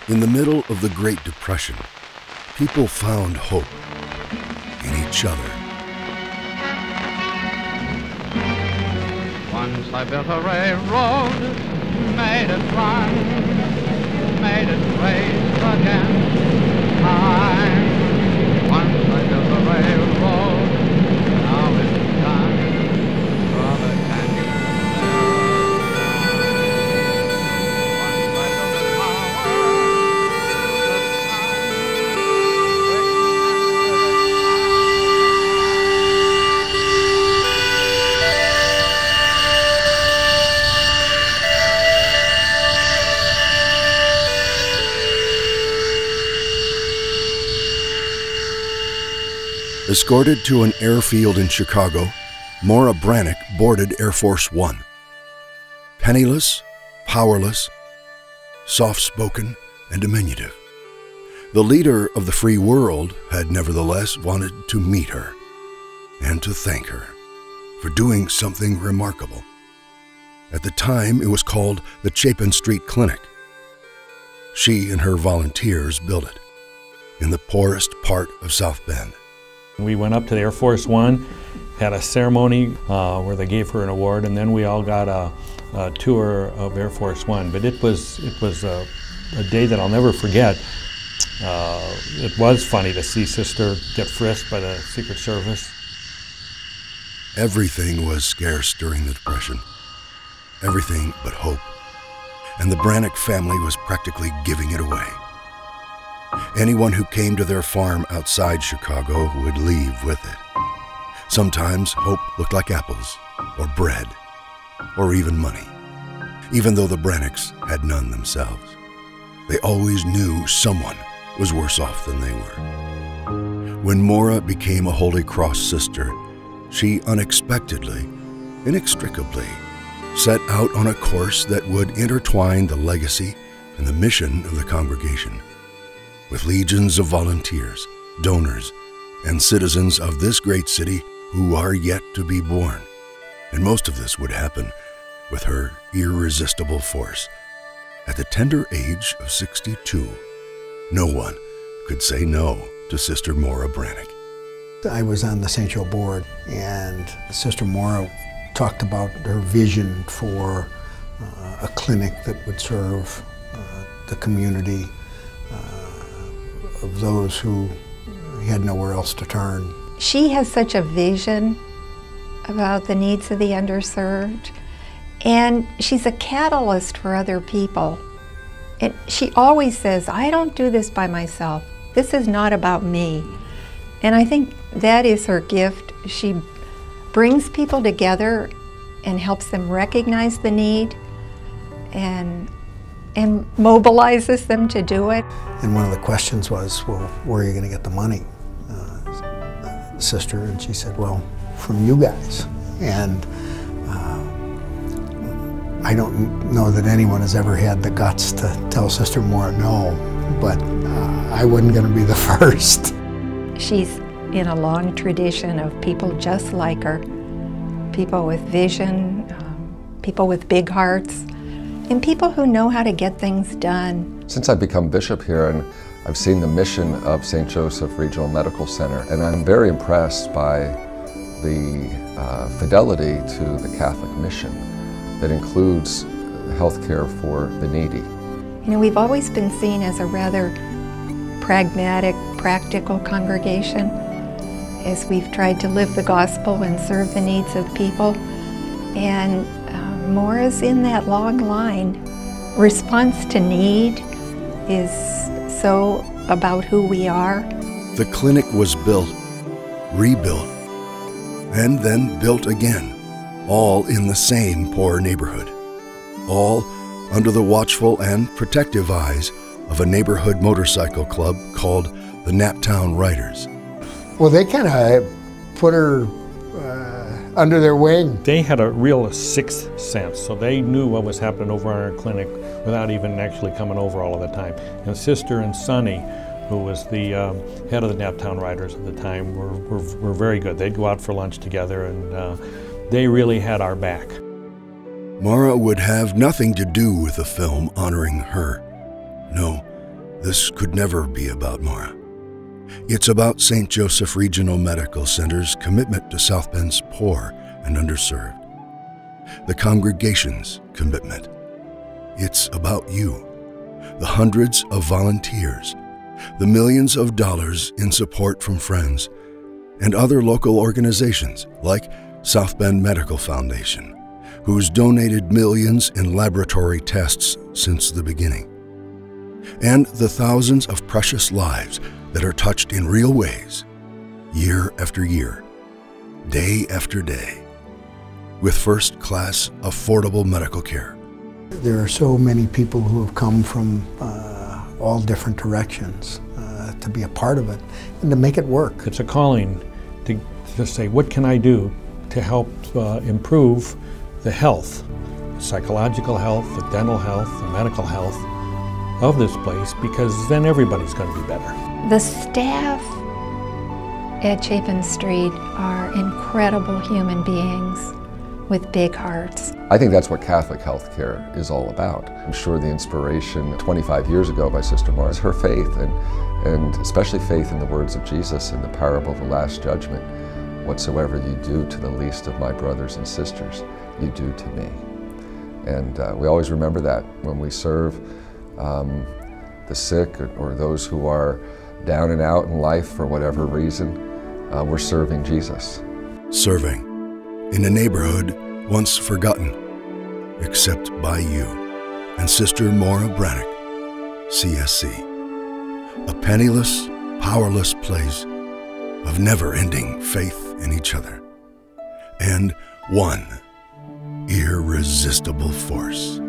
In the middle of the Great Depression, people found hope in each other. Once I built a railroad, made it run, made it race against time. Once I built a railroad, now it's done, brother, can you Escorted to an airfield in Chicago, Maura Brannick boarded Air Force One. Penniless, powerless, soft-spoken, and diminutive, the leader of the free world had nevertheless wanted to meet her and to thank her for doing something remarkable. At the time, it was called the Chapin Street Clinic. She and her volunteers built it in the poorest part of South Bend. We went up to the Air Force One, had a ceremony where they gave her an award, and then we all got a tour of Air Force One. But it was a day that I'll never forget. It was funny to see Sister get frisked by the Secret Service. Everything was scarce during the Depression. Everything but hope. And the Brannick family was practically giving it away. Anyone who came to their farm outside Chicago would leave with it. Sometimes hope looked like apples, or bread, or even money. Even though the Brannicks had none themselves, they always knew someone was worse off than they were. When Maura became a Holy Cross sister, she unexpectedly, inextricably, set out on a course that would intertwine the legacy and the mission of the congregation with legions of volunteers, donors, and citizens of this great city who are yet to be born. And most of this would happen with her irresistible force. At the tender age of 62, no one could say no to Sister Maura Brannick. I was on the St. Joe board, and Sister Maura talked about her vision for a clinic that would serve the community of those who had nowhere else to turn. She has such a vision about the needs of the underserved, and she's a catalyst for other people. And she always says, I don't do this by myself. This is not about me. And I think that is her gift. She brings people together and helps them recognize the need and mobilizes them to do it. And one of the questions was, well, where are you going to get the money, Sister? And she said, well, from you guys. And I don't know that anyone has ever had the guts to tell Sister Maura no, but I wasn't going to be the first. She's in a long tradition of people just like her, people with vision, people with big hearts, and people who know how to get things done. Since I've become bishop here, and I've seen the mission of St. Joseph Regional Medical Center, and I'm very impressed by the fidelity to the Catholic mission that includes health care for the needy. You know, we've always been seen as a rather pragmatic, practical congregation as we've tried to live the gospel and serve the needs of people. And Maura's in that long line. Response to need is so about who we are. The clinic was built, rebuilt, and then built again, all in the same poor neighborhood, all under the watchful and protective eyes of a neighborhood motorcycle club called the Naptown Riders. Well, they kind of put her under their wing. They had a real sixth sense, so they knew what was happening over in our clinic without even actually coming over all of the time. And Sister and Sonny, who was the head of the Naptown Riders at the time, were very good. They'd go out for lunch together, and they really had our back. Maura would have nothing to do with the film honoring her. No, this could never be about Maura. It's about St. Joseph Regional Medical Center's commitment to South Bend's poor and underserved. The congregation's commitment. It's about you, the hundreds of volunteers, the millions of dollars in support from friends, and other local organizations like South Bend Medical Foundation, who's donated millions in laboratory tests since the beginning, and the thousands of precious lives that are touched in real ways, year after year, day after day, with first-class, affordable medical care. There are so many people who have come from all different directions to be a part of it and to make it work. It's a calling to just say, what can I do to help improve the health, psychological health, the dental health, the medical health of this place, because then everybody's going to be better. The staff at Chapin Street are incredible human beings with big hearts. I think that's what Catholic healthcare is all about. I'm sure the inspiration 25 years ago by Sister Maura is her faith, and especially faith in the words of Jesus in the parable of the Last Judgment. Whatsoever you do to the least of my brothers and sisters, you do to me. And we always remember that when we serve the sick or those who are down and out in life for whatever reason, we're serving Jesus. Serving in a neighborhood once forgotten, except by you and Sister Maura Brannick, CSC. A penniless, powerless place of never-ending faith in each other, and one irresistible force.